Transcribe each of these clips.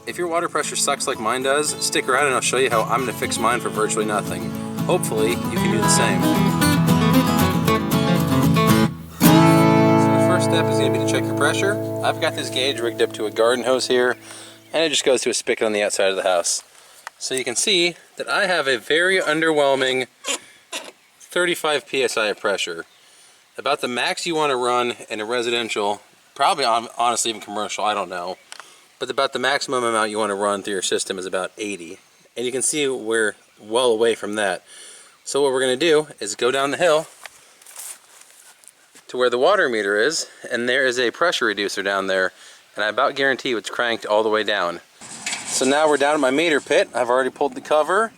If your water pressure sucks like mine does, stick around and I'll show you how I'm going to fix mine for virtually nothing. Hopefully, you can do the same. So the first step is going to be to check your pressure. I've got this gauge rigged up to a garden hose here, and it just goes to a spigot on the outside of the house. So you can see that I have a very underwhelming 35 psi of pressure. About the max you want to run in a residential, probably honestly even commercial, I don't know. But about the maximum amount you want to run through your system is about 80. And you can see we're well away from that. So what we're going to do is go down the hill to where the water meter is, and there is a pressure reducer down there. And I about guarantee you it's cranked all the way down. So now we're down at my meter pit. I've already pulled the cover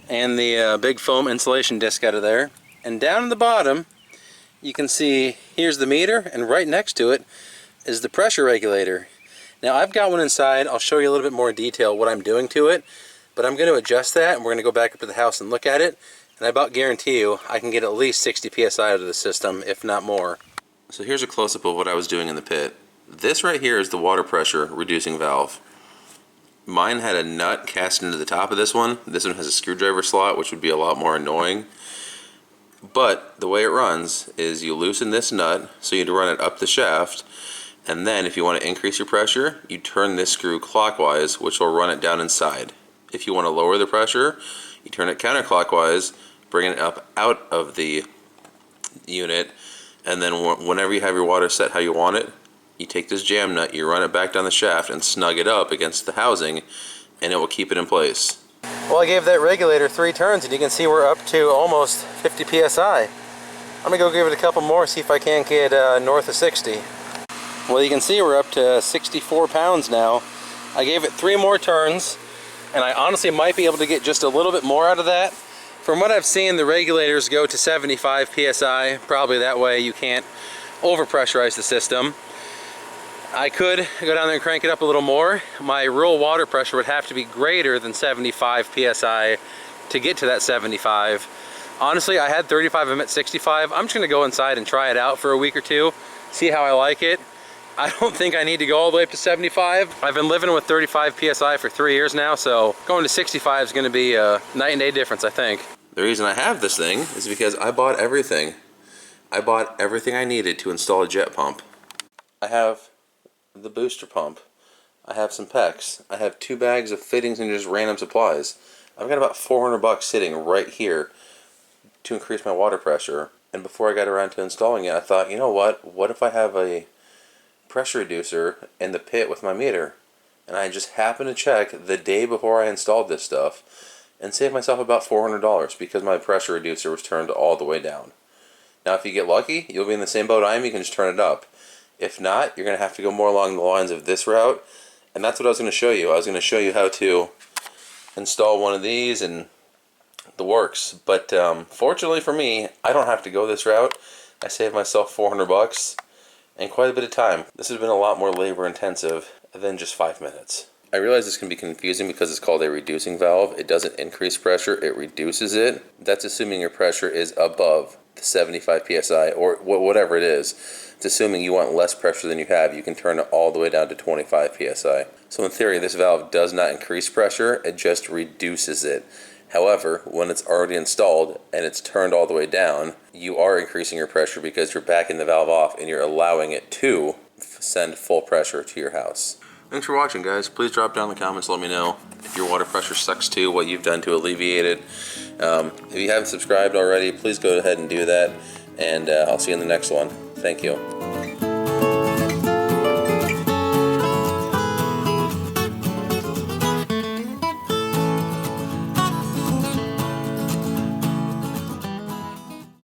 and the big foam insulation disc out of there. And down at the bottom, you can see here's the meter, and right next to it is the pressure regulator. Now I've got one inside. I'll show you a little bit more detail what I'm doing to it, but I'm going to adjust that, and we're going to go back up to the house and look at it, and I about guarantee you I can get at least 60 psi out of the system, if not more. So here's a close-up of what I was doing in the pit. This right here is the water pressure reducing valve. Mine had a nut cast into the top of this one. This one has a screwdriver slot, which would be a lot more annoying. But the way it runs is you loosen this nut, so you'd run it up the shaft, and then if you want to increase your pressure, you turn this screw clockwise, which will run it down inside. If you want to lower the pressure, you turn it counterclockwise, bring it up out of the unit, and then whenever you have your water set how you want it, you take this jam nut, you run it back down the shaft and snug it up against the housing, and it will keep it in place. Well, I gave that regulator 3 turns, and you can see we're up to almost 50 psi. I'm going to go give it a couple more, see if I can't get north of 60. Well, you can see we're up to 64 pounds now. I gave it 3 more turns, and I honestly might be able to get just a little bit more out of that. From what I've seen, the regulators go to 75 psi, probably that way you can't overpressurize the system. I could go down there and crank it up a little more. My real water pressure would have to be greater than 75 psi to get to that 75. Honestly, I had 35, I'm at 65. I'm just going to go inside and try it out for a week or two, see how I like it. I don't think I need to go all the way up to 75. I've been living with 35 psi for 3 years now, so going to 65 is going to be a night and day difference, I think. The reason I have this thing is because I bought everything. I bought everything I needed to install a jet pump. I have the booster pump. I have some PEX. I have 2 bags of fittings and just random supplies. I've got about $400 sitting right here to increase my water pressure. And before I got around to installing it, I thought, you know what if I have a pressure reducer in the pit with my meter? And I just happened to check the day before I installed this stuff and saved myself about $400 because my pressure reducer was turned all the way down. Now if you get lucky, you'll be in the same boat I am, you can just turn it up. If not, you're going to have to go more along the lines of this route, and that's what I was going to show you. I was going to show you how to install one of these and the works, but fortunately for me, I don't have to go this route. I saved myself $400 and quite a bit of time. This has been a lot more labor intensive than just 5 minutes. I realize this can be confusing because it's called a reducing valve. It doesn't increase pressure, it reduces it. That's assuming your pressure is above the 75 psi or whatever it is. It's assuming you want less pressure than you have. You can turn it all the way down to 25 psi. So in theory, this valve does not increase pressure, it just reduces it. However, when it's already installed and it's turned all the way down, you are increasing your pressure because you're backing the valve off and you're allowing it to send full pressure to your house. Thanks for watching, guys. Please drop down in the comments, let me know if your water pressure sucks too, what you've done to alleviate it. If you haven't subscribed already, please go ahead and do that, and I'll see you in the next one. Thank you.